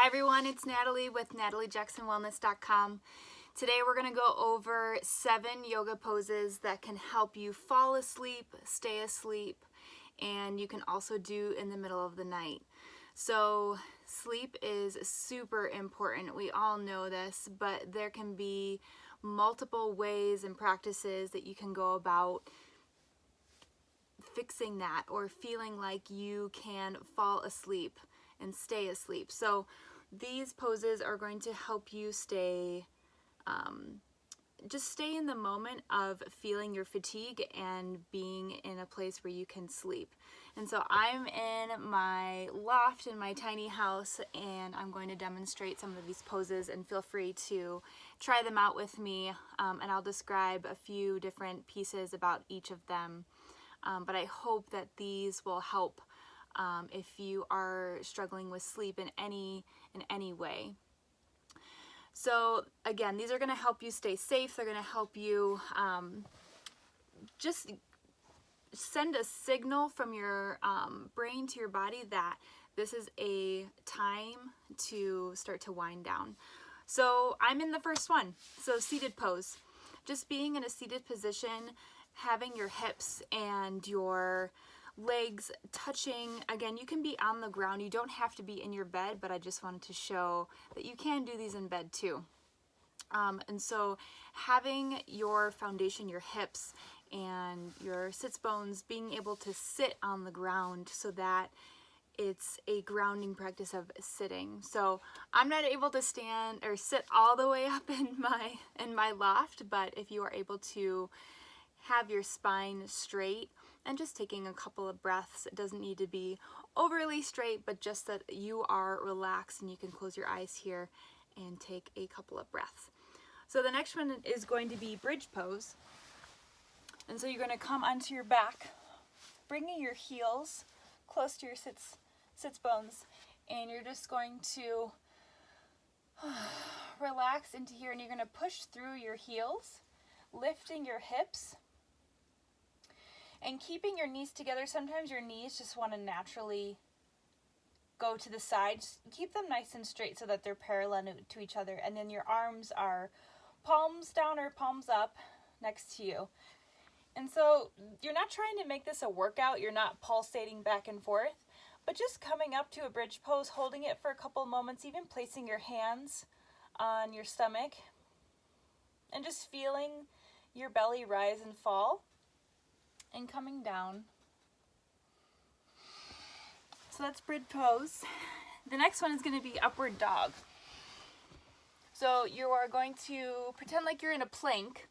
Hi everyone, it's Natalie with NatalieJacksonWellness.com. Today we're going to go over 7 yoga poses that can help you fall asleep, stay asleep, and you can also do in the middle of the night. So sleep is super important. We all know this, but there can be multiple ways and practices that you can go about fixing that or feeling like you can fall asleep and stay asleep. So these poses are going to help you stay just stay in the moment of feeling your fatigue and being in a place where you can sleep. And so I'm in my loft in my tiny house, and I'm going to demonstrate some of these poses, and feel free to try them out with me, and I'll describe a few different pieces about each of them. But I hope that these will help if you are struggling with sleep in any way. So again, these are going to help you stay safe. They're going to help you just send a signal from your brain to your body that this is a time to start to wind down. So I'm in the first one. So seated pose. Just being in a seated position, having your hips and your legs touching. Again, you can be on the ground. You don't have to be in your bed, but I just wanted to show that you can do these in bed too. And so having your foundation, your hips and your sits bones, being able to sit on the ground so that it's a grounding practice of sitting. So I'm not able to stand or sit all the way up in my loft, but if you are able to have your spine straight and just taking a couple of breaths. It doesn't need to be overly straight, but just that you are relaxed, and you can close your eyes here and take a couple of breaths. So the next one is going to be bridge pose. And so you're going to come onto your back, bringing your heels close to your sits bones, and you're just going to relax into here, and you're going to push through your heels, lifting your hips and keeping your knees together. Sometimes your knees just want to naturally go to the sides. Keep them nice and straight so that they're parallel to each other. And then your arms are palms down or palms up next to you. And so you're not trying to make this a workout. You're not pulsating back and forth, but just coming up to a bridge pose, holding it for a couple moments, even placing your hands on your stomach and just feeling your belly rise and fall and coming down. So that's bridge pose. The next one is going to be upward dog. So you are going to pretend like you're in a plank,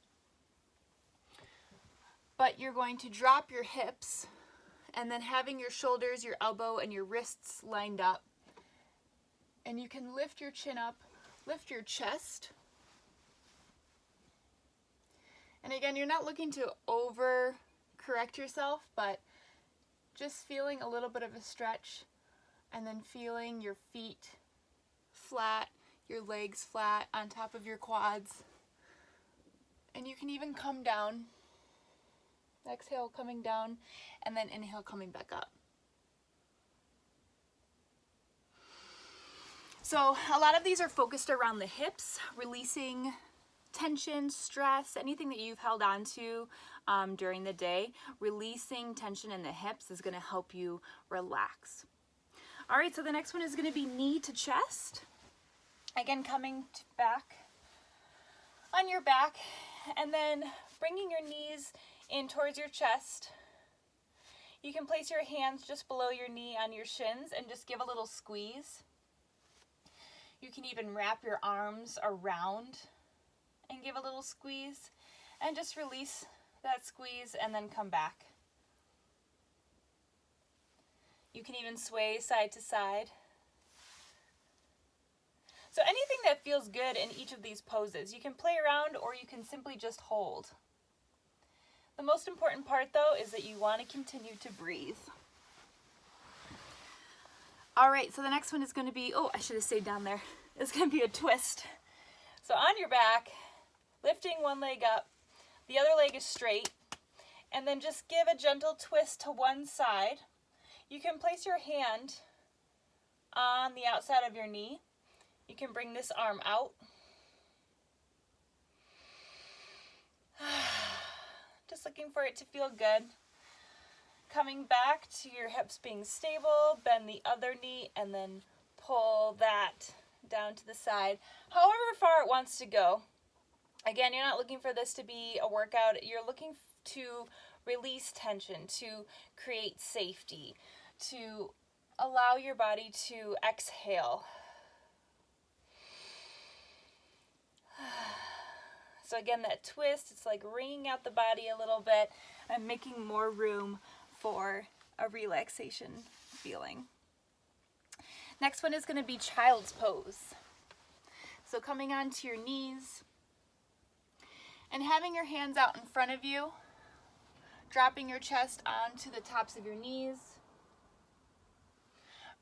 but you're going to drop your hips and then having your shoulders, your elbow, and your wrists lined up. And you can lift your chin up, lift your chest. And again, you're not looking to correct yourself, but just feeling a little bit of a stretch, and then feeling your feet flat, your legs flat on top of your quads. And you can even come down. Exhale, coming down, and then inhale, coming back up. So a lot of these are focused around the hips, releasing tension, stress, anything that you've held on to during the day. Releasing tension in the hips is going to help you relax. All right, so the next one is going to be knee to chest. Again, coming back on your back, and then bringing your knees in towards your chest. You can place your hands just below your knee on your shins and just give a little squeeze. You can even wrap your arms around and give a little squeeze, and just release that squeeze and then come back. You can even sway side to side. So anything that feels good in each of these poses, you can play around or you can simply just hold. The most important part though is that you want to continue to breathe. All right, so the next one is going to be, I should have stayed down there. It's going to be a twist. So on your back, lifting one leg up, the other leg is straight, and then just give a gentle twist to one side. You can place your hand on the outside of your knee, You can bring this arm out. Just looking for it to feel good. Coming back to your hips being stable, bend the other knee, and then pull that down to the side, however far it wants to go. Again, you're not looking for this to be a workout. You're looking to release tension, to create safety, to allow your body to exhale. So again, that twist, it's like wringing out the body a little bit and making more room for a relaxation feeling. Next one is going to be child's pose. So coming onto your knees and having your hands out in front of you, dropping your chest onto the tops of your knees,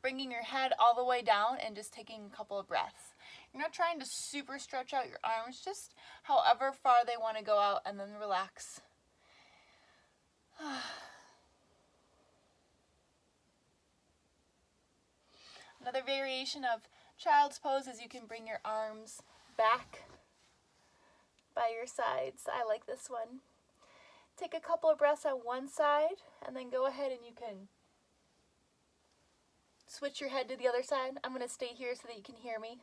bringing your head all the way down and just taking a couple of breaths. You're not trying to super stretch out your arms, just however far they want to go out, and then relax. Another variation of child's pose is you can bring your arms back by your sides. I like this one. Take a couple of breaths on one side, and then go ahead and you can switch your head to the other side. I'm going to stay here so that you can hear me.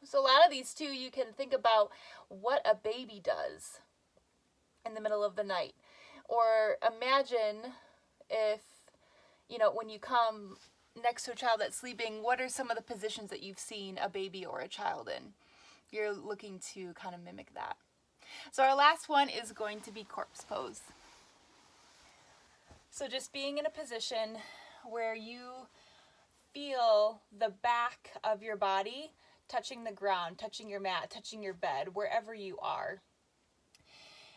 So a lot of these too, you can think about what a baby does in the middle of the night. Or imagine if, when you come next to a child that's sleeping, what are some of the positions that you've seen a baby or a child in? You're looking to kind of mimic that. So our last one is going to be corpse pose. So just being in a position where you feel the back of your body touching the ground, touching your mat, touching your bed, wherever you are.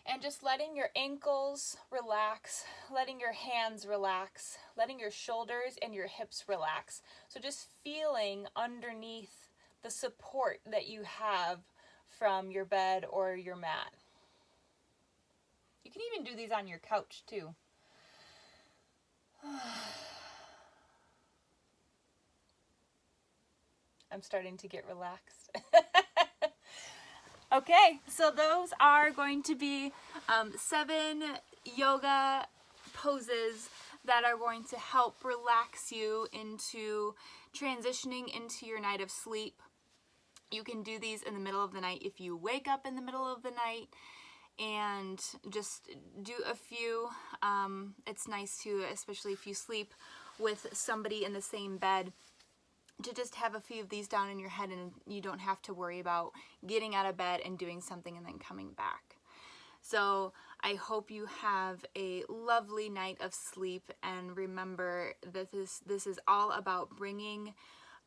And just letting your ankles relax, letting your hands relax, letting your shoulders and your hips relax. So just feeling underneath the support that you have from your bed or your mat. You can even do these on your couch too. I'm starting to get relaxed. Okay, so those are going to be 7 yoga poses that are going to help relax you into transitioning into your night of sleep. You can do these in the middle of the night if you wake up in the middle of the night, and just do a few. It's nice to, especially if you sleep with somebody in the same bed, to just have a few of these down in your head, and you don't have to worry about getting out of bed and doing something and then coming back. So I hope you have a lovely night of sleep, and remember that this is all about bringing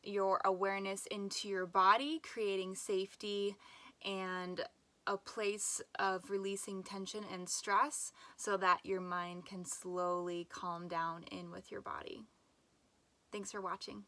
your awareness into your body, creating safety and a place of releasing tension and stress so that your mind can slowly calm down in with your body. Thanks for watching.